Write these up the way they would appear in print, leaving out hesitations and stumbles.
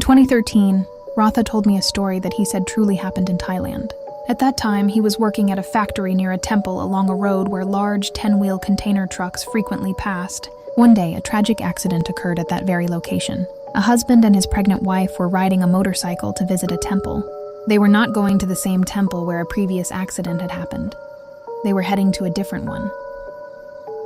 2013, Ratha told me a story that he said truly happened in Thailand. At that time, he was working at a factory near a temple along a road where large 10-wheel container trucks frequently passed. One day, a tragic accident occurred at that very location. A husband and his pregnant wife were riding a motorcycle to visit a temple. They were not going to the same temple where a previous accident had happened. They were heading to a different one.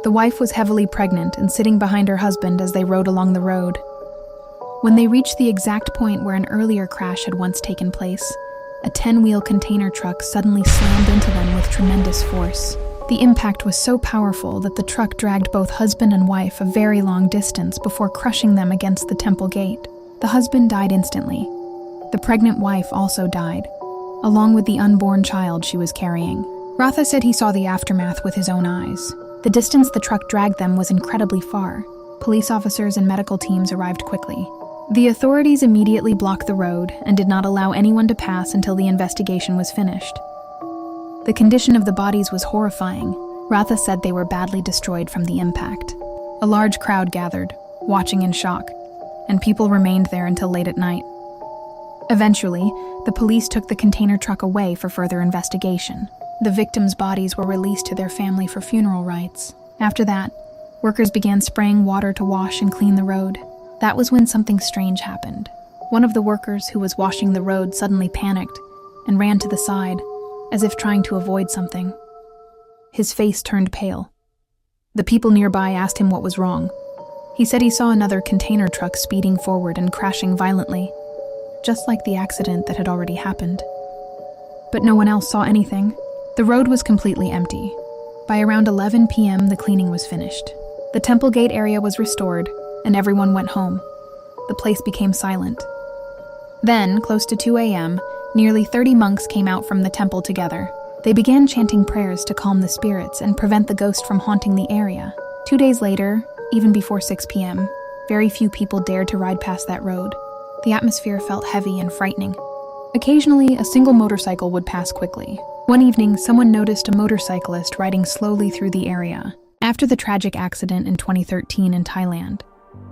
The wife was heavily pregnant and sitting behind her husband as they rode along the road. When they reached the exact point where an earlier crash had once taken place, a 10-wheel container truck suddenly slammed into them with tremendous force. The impact was so powerful that the truck dragged both husband and wife a very long distance before crushing them against the temple gate. The husband died instantly. The pregnant wife also died, along with the unborn child she was carrying. Ratha said he saw the aftermath with his own eyes. The distance the truck dragged them was incredibly far. Police officers and medical teams arrived quickly. The authorities immediately blocked the road and did not allow anyone to pass until the investigation was finished. The condition of the bodies was horrifying. Ratha said they were badly destroyed from the impact. A large crowd gathered, watching in shock, and people remained there until late at night. Eventually, the police took the container truck away for further investigation. The victims' bodies were released to their family for funeral rites. After that, workers began spraying water to wash and clean the road. That was when something strange happened. One of the workers who was washing the road suddenly panicked and ran to the side, as if trying to avoid something. His face turned pale. The people nearby asked him what was wrong. He said he saw another container truck speeding forward and crashing violently, just like the accident that had already happened. But no one else saw anything. The road was completely empty. By around 11 p.m., the cleaning was finished. The temple gate area was restored, and everyone went home. The place became silent. Then, close to 2 a.m., nearly 30 monks came out from the temple together. They began chanting prayers to calm the spirits and prevent the ghost from haunting the area. 2 days later, even before 6 p.m., very few people dared to ride past that road. The atmosphere felt heavy and frightening. Occasionally, a single motorcycle would pass quickly. One evening, someone noticed a motorcyclist riding slowly through the area. After the tragic accident in 2013 in Thailand,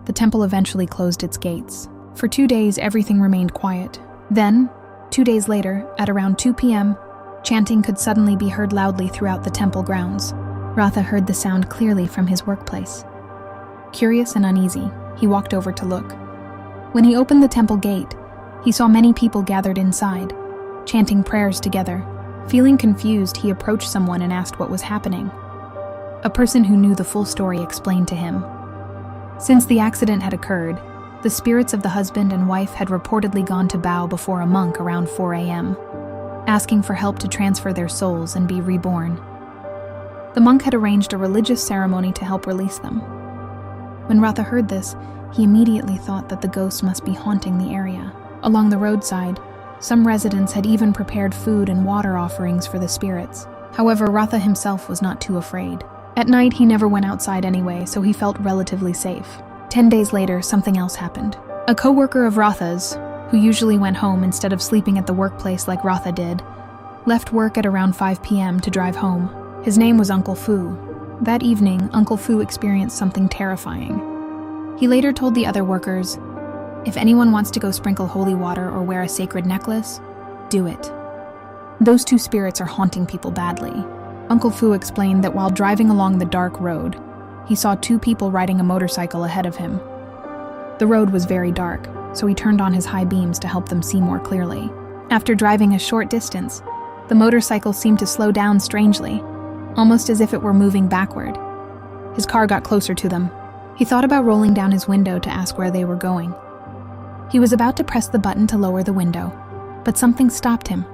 the temple eventually closed its gates. For 2 days, everything remained quiet. Then, 2 days later, at around 2 p.m., chanting could suddenly be heard loudly throughout the temple grounds. Ratha heard the sound clearly from his workplace. Curious and uneasy, he walked over to look. When he opened the temple gate, he saw many people gathered inside, chanting prayers together. Feeling confused, he approached someone and asked what was happening. A person who knew the full story explained to him. Since the accident had occurred, the spirits of the husband and wife had reportedly gone to bow before a monk around 4 a.m., asking for help to transfer their souls and be reborn. The monk had arranged a religious ceremony to help release them. When Ratha heard this, he immediately thought that the ghost must be haunting the area. Along the roadside, some residents had even prepared food and water offerings for the spirits. However, Ratha himself was not too afraid. At night, he never went outside anyway, so he felt relatively safe. 10 days later, something else happened. A co-worker of Ratha's, who usually went home instead of sleeping at the workplace like Ratha did, left work at around 5 p.m. to drive home. His name was Uncle Fu. That evening, Uncle Fu experienced something terrifying. He later told the other workers, "If anyone wants to go sprinkle holy water or wear a sacred necklace, do it. Those two spirits are haunting people badly." Uncle Fu explained that while driving along the dark road, he saw 2 people riding a motorcycle ahead of him. The road was very dark, so he turned on his high beams to help them see more clearly. After driving a short distance, the motorcycle seemed to slow down strangely, almost as if it were moving backward. His car got closer to them. He thought about rolling down his window to ask where they were going. He was about to press the button to lower the window, but something stopped him.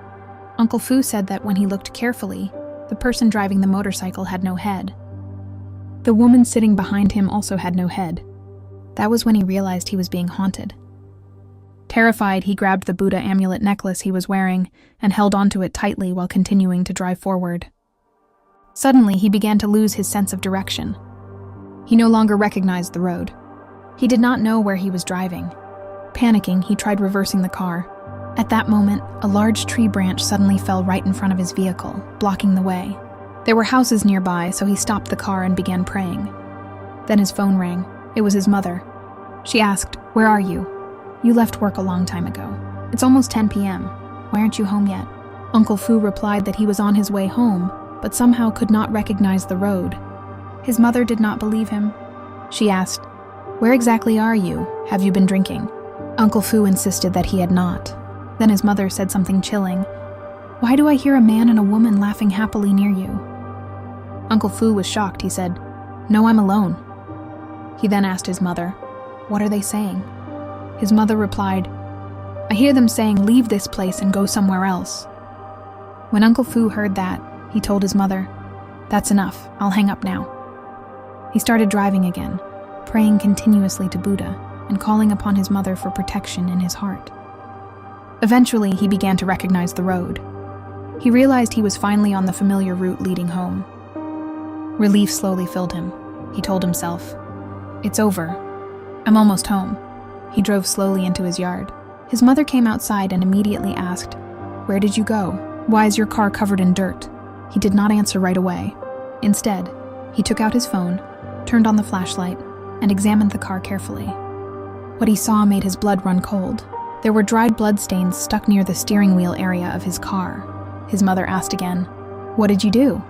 Uncle Fu said that when he looked carefully, the person driving the motorcycle had no head. The woman sitting behind him also had no head. That was when he realized he was being haunted. Terrified, he grabbed the Buddha amulet necklace he was wearing and held onto it tightly while continuing to drive forward. Suddenly, he began to lose his sense of direction. He no longer recognized the road. He did not know where he was driving. Panicking, he tried reversing the car. At that moment, a large tree branch suddenly fell right in front of his vehicle, blocking the way. There were houses nearby, so he stopped the car and began praying. Then his phone rang. It was his mother. She asked, "Where are you?" You left work a long time ago. It's almost 10 p.m. Why aren't you home yet? Uncle Fu replied that he was on his way home, but somehow could not recognize the road. His mother did not believe him. She asked, "Where exactly are you? Have you been drinking?" Uncle Fu insisted that he had not. Then his mother said something chilling. "Why do I hear a man and a woman laughing happily near you?" Uncle Fu was shocked. He said, "No, I'm alone." He then asked his mother, "What are they saying?" His mother replied, "I hear them saying, 'Leave this place and go somewhere else.'" When Uncle Fu heard that, he told his mother, "That's enough, I'll hang up now." He started driving again, praying continuously to Buddha and calling upon his mother for protection in his heart. Eventually, he began to recognize the road. He realized he was finally on the familiar route leading home. Relief slowly filled him. He told himself, "It's over. I'm almost home." He drove slowly into his yard. His mother came outside and immediately asked, "Where did you go? Why is your car covered in dirt?" He did not answer right away. Instead, he took out his phone, turned on the flashlight, and examined the car carefully. What he saw made his blood run cold. There were dried blood stains stuck near the steering wheel area of his car. His mother asked again, "What did you do?"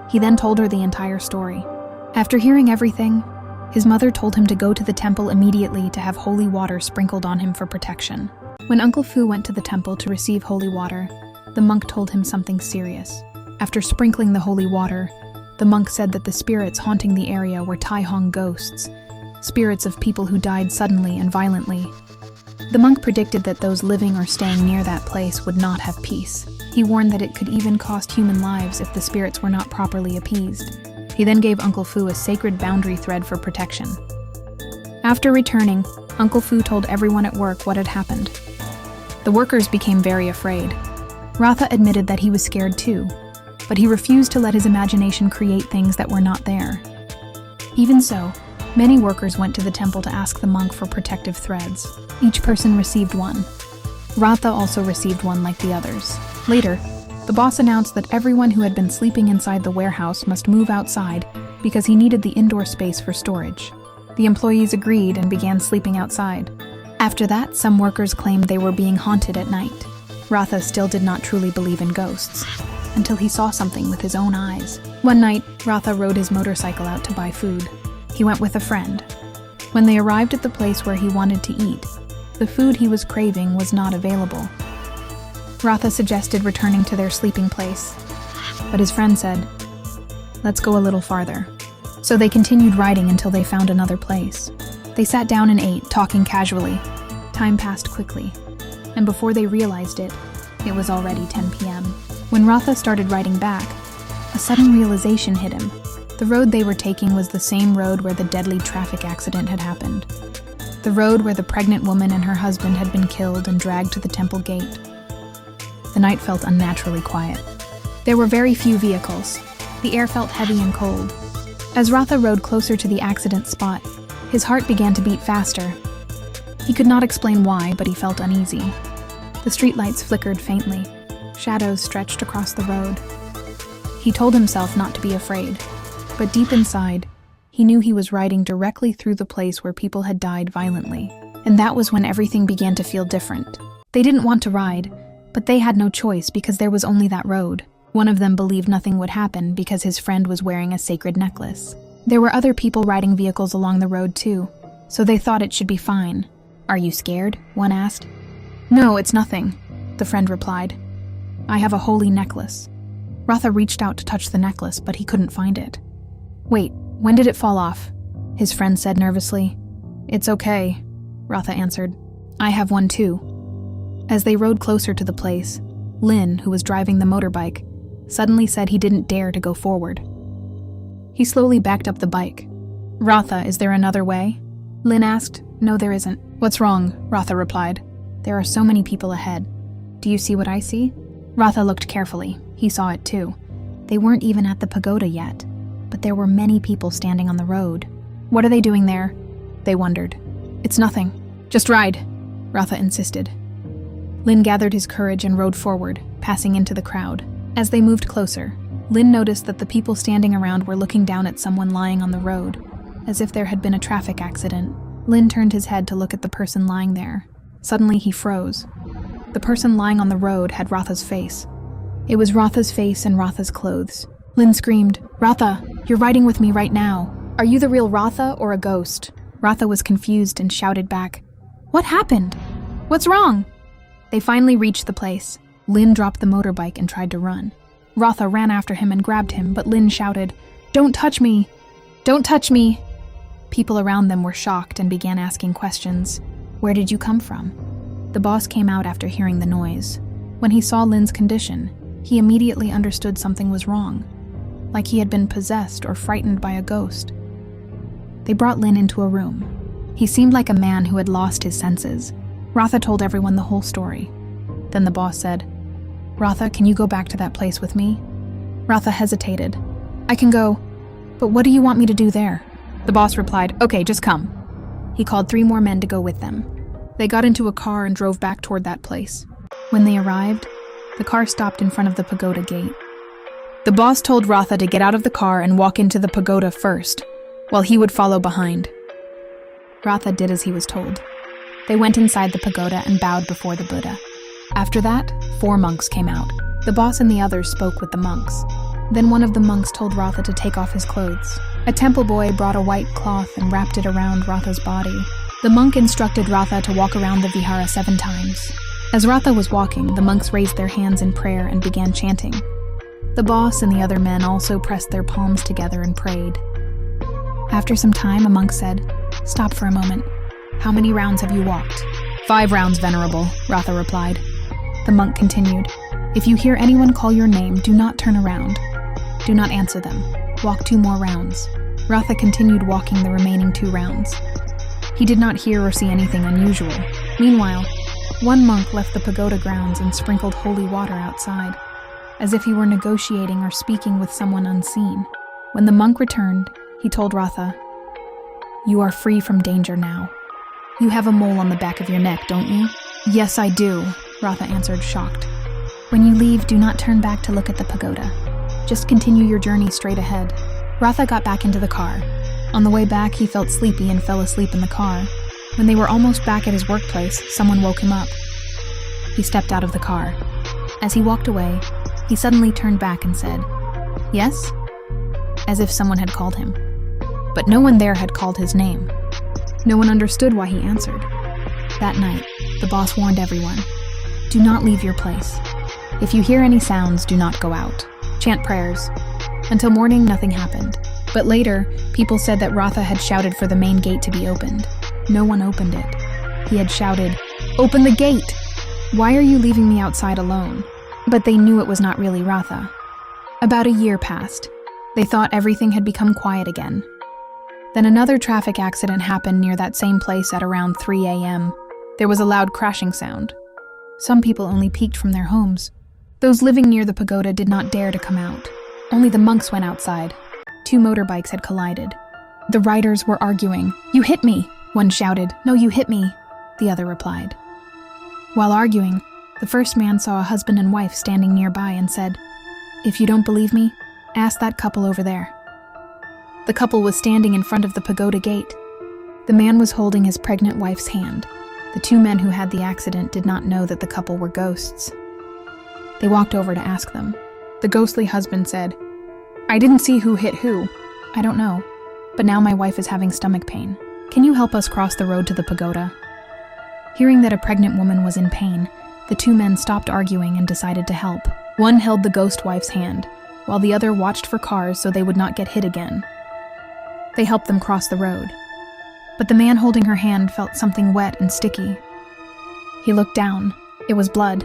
He then told her the entire story. After hearing everything, his mother told him to go to the temple immediately to have holy water sprinkled on him for protection. When Uncle Fu went to the temple to receive holy water, the monk told him something serious. After sprinkling the holy water, the monk said that the spirits haunting the area were Tai Hong ghosts, spirits of people who died suddenly and violently. The monk predicted that those living or staying near that place would not have peace. He warned that it could even cost human lives if the spirits were not properly appeased. He then gave Uncle Fu a sacred boundary thread for protection. After returning, Uncle Fu told everyone at work what had happened. The workers became very afraid. Ratha admitted that he was scared too, but he refused to let his imagination create things that were not there. Even so, many workers went to the temple to ask the monk for protective threads. Each person received one. Ratha also received one like the others. Later, the boss announced that everyone who had been sleeping inside the warehouse must move outside because he needed the indoor space for storage. The employees agreed and began sleeping outside. After that, some workers claimed they were being haunted at night. Ratha still did not truly believe in ghosts, until he saw something with his own eyes. One night, Ratha rode his motorcycle out to buy food. He went with a friend. When they arrived at the place where he wanted to eat, the food he was craving was not available. Ratha suggested returning to their sleeping place, but his friend said, "Let's go a little farther." So they continued riding until they found another place. They sat down and ate, talking casually. Time passed quickly, and before they realized it, it was already 10 p.m. When Ratha started riding back, a sudden realization hit him. The road they were taking was the same road where the deadly traffic accident had happened. The road where the pregnant woman and her husband had been killed and dragged to the temple gate. The night felt unnaturally quiet. There were very few vehicles. The air felt heavy and cold. As Ratha rode closer to the accident spot, his heart began to beat faster. He could not explain why, but he felt uneasy. The streetlights flickered faintly. Shadows stretched across the road. He told himself not to be afraid, but deep inside, he knew he was riding directly through the place where people had died violently. And that was when everything began to feel different. They didn't want to ride, but they had no choice because there was only that road. One of them believed nothing would happen because his friend was wearing a sacred necklace. There were other people riding vehicles along the road too, so they thought it should be fine. "Are you scared?" one asked. "No, it's nothing," the friend replied. "I have a holy necklace." Ratha reached out to touch the necklace, but he couldn't find it. "Wait, when did it fall off?" his friend said nervously. "It's okay," Ratha answered. "I have one too." As they rode closer to the place, Lin, who was driving the motorbike, suddenly said he didn't dare to go forward. He slowly backed up the bike. "Ratha, is there another way?" Lin asked. "No, there isn't." "What's wrong?" Ratha replied. "There are so many people ahead. Do you see what I see?" Ratha looked carefully. He saw it too. They weren't even at the pagoda yet, but there were many people standing on the road. "What are they doing there?" they wondered. "It's nothing. Just ride," Ratha insisted. Lin gathered his courage and rode forward, passing into the crowd. As they moved closer, Lin noticed that the people standing around were looking down at someone lying on the road, as if there had been a traffic accident. Lin turned his head to look at the person lying there. Suddenly he froze. The person lying on the road had Rotha's face. It was Rotha's face and Rotha's clothes. Lin screamed, "Rotha, you're riding with me right now. Are you the real Rotha or a ghost?" Rotha was confused and shouted back, "What happened? What's wrong?" They finally reached the place. Lin dropped the motorbike and tried to run. Rotha ran after him and grabbed him, but Lin shouted, "Don't touch me! Don't touch me!" People around them were shocked and began asking questions. "Where did you come from?" The boss came out after hearing the noise. When he saw Lin's condition, he immediately understood something was wrong, like he had been possessed or frightened by a ghost. They brought Lin into a room. He seemed like a man who had lost his senses. Rotha told everyone the whole story. Then the boss said, "Rotha, can you go back to that place with me?" Rotha hesitated. "I can go, but what do you want me to do there?" The boss replied, "Okay, just come." He called 3 more men to go with them. They got into a car and drove back toward that place. When they arrived, the car stopped in front of the pagoda gate. The boss told Rotha to get out of the car and walk into the pagoda first, while he would follow behind. Rotha did as he was told. They went inside the pagoda and bowed before the Buddha. After that, 4 monks came out. The boss and the others spoke with the monks. Then one of the monks told Rotha to take off his clothes. A temple boy brought a white cloth and wrapped it around Rotha's body. The monk instructed Rotha to walk around the vihara 7 times. As Rotha was walking, the monks raised their hands in prayer and began chanting. The boss and the other men also pressed their palms together and prayed. After some time, a monk said, "Stop for a moment. How many rounds have you walked?" 5 rounds, Venerable, Rotha replied. The monk continued, "If you hear anyone call your name, do not turn around. Do not answer them. Walk 2 more rounds." Rotha continued walking the remaining 2 rounds. He did not hear or see anything unusual. Meanwhile, one monk left the pagoda grounds and sprinkled holy water outside, as if he were negotiating or speaking with someone unseen. When the monk returned, he told Rotha, "You are free from danger now. You have a mole on the back of your neck, don't you?" "Yes, I do," Rotha answered, shocked. "When you leave, do not turn back to look at the pagoda. Just continue your journey straight ahead." Rotha got back into the car. On the way back, he felt sleepy and fell asleep in the car. When they were almost back at his workplace, someone woke him up. He stepped out of the car. As he walked away, he suddenly turned back and said, "Yes?" as if someone had called him. But no one there had called his name. No one understood why he answered. That night, the boss warned everyone, "Do not leave your place. If you hear any sounds, do not go out. Chant prayers." Until morning, nothing happened. But later, people said that Rotha had shouted for the main gate to be opened. No one opened it. He had shouted, "Open the gate! Why are you leaving me outside alone?" But they knew it was not really Rotha. About a year passed. They thought everything had become quiet again. Then another traffic accident happened near that same place at around 3 a.m. There was a loud crashing sound. Some people only peeked from their homes. Those living near the pagoda did not dare to come out. Only the monks went outside. 2 motorbikes had collided. The riders were arguing. "You hit me!" One shouted. "No, you hit me," the other replied. While arguing, the first man saw a husband and wife standing nearby and said, "If you don't believe me, ask that couple over there." The couple was standing in front of the pagoda gate. The man was holding his pregnant wife's hand. The 2 men who had the accident did not know that the couple were ghosts. They walked over to ask them. The ghostly husband said, "I didn't see who hit who. I don't know. But now my wife is having stomach pain. Can you help us cross the road to the pagoda?" Hearing that a pregnant woman was in pain, the 2 men stopped arguing and decided to help. One held the ghost wife's hand, while the other watched for cars so they would not get hit again. They helped them cross the road. But the man holding her hand felt something wet and sticky. He looked down. It was blood.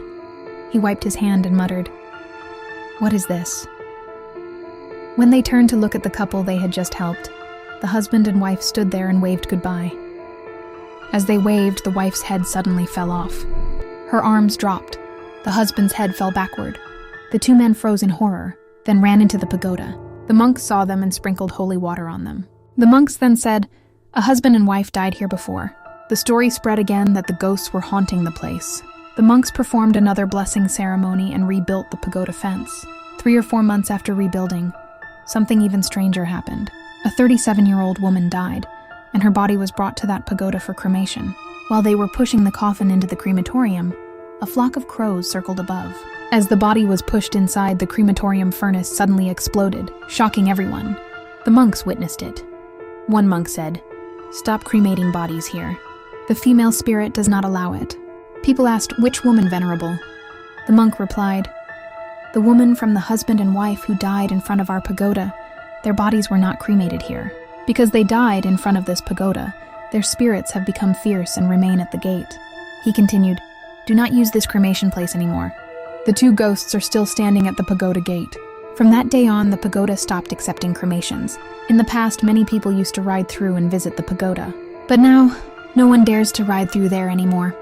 He wiped his hand and muttered, "What is this?" When they turned to look at the couple they had just helped, the husband and wife stood there and waved goodbye. As they waved, the wife's head suddenly fell off. Her arms dropped. The husband's head fell backward. The 2 men froze in horror, then ran into the pagoda. The monks saw them and sprinkled holy water on them. The monks then said, "A husband and wife died here before." The story spread again that the ghosts were haunting the place. The monks performed another blessing ceremony and rebuilt the pagoda fence. 3 or 4 months after rebuilding, something even stranger happened. A 37-year-old woman died, and her body was brought to that pagoda for cremation. While they were pushing the coffin into the crematorium, a flock of crows circled above. As the body was pushed inside, the crematorium furnace suddenly exploded, shocking everyone. The monks witnessed it. One monk said, "Stop cremating bodies here. The female spirit does not allow it." People asked, "Which woman, Venerable?" The monk replied, "The woman from the husband and wife who died in front of our pagoda. Their bodies were not cremated here. Because they died in front of this pagoda, their spirits have become fierce and remain at the gate." He continued, "Do not use this cremation place anymore. The two ghosts are still standing at the pagoda gate." From that day on, the pagoda stopped accepting cremations. In the past, many people used to ride through and visit the pagoda. But now, no one dares to ride through there anymore.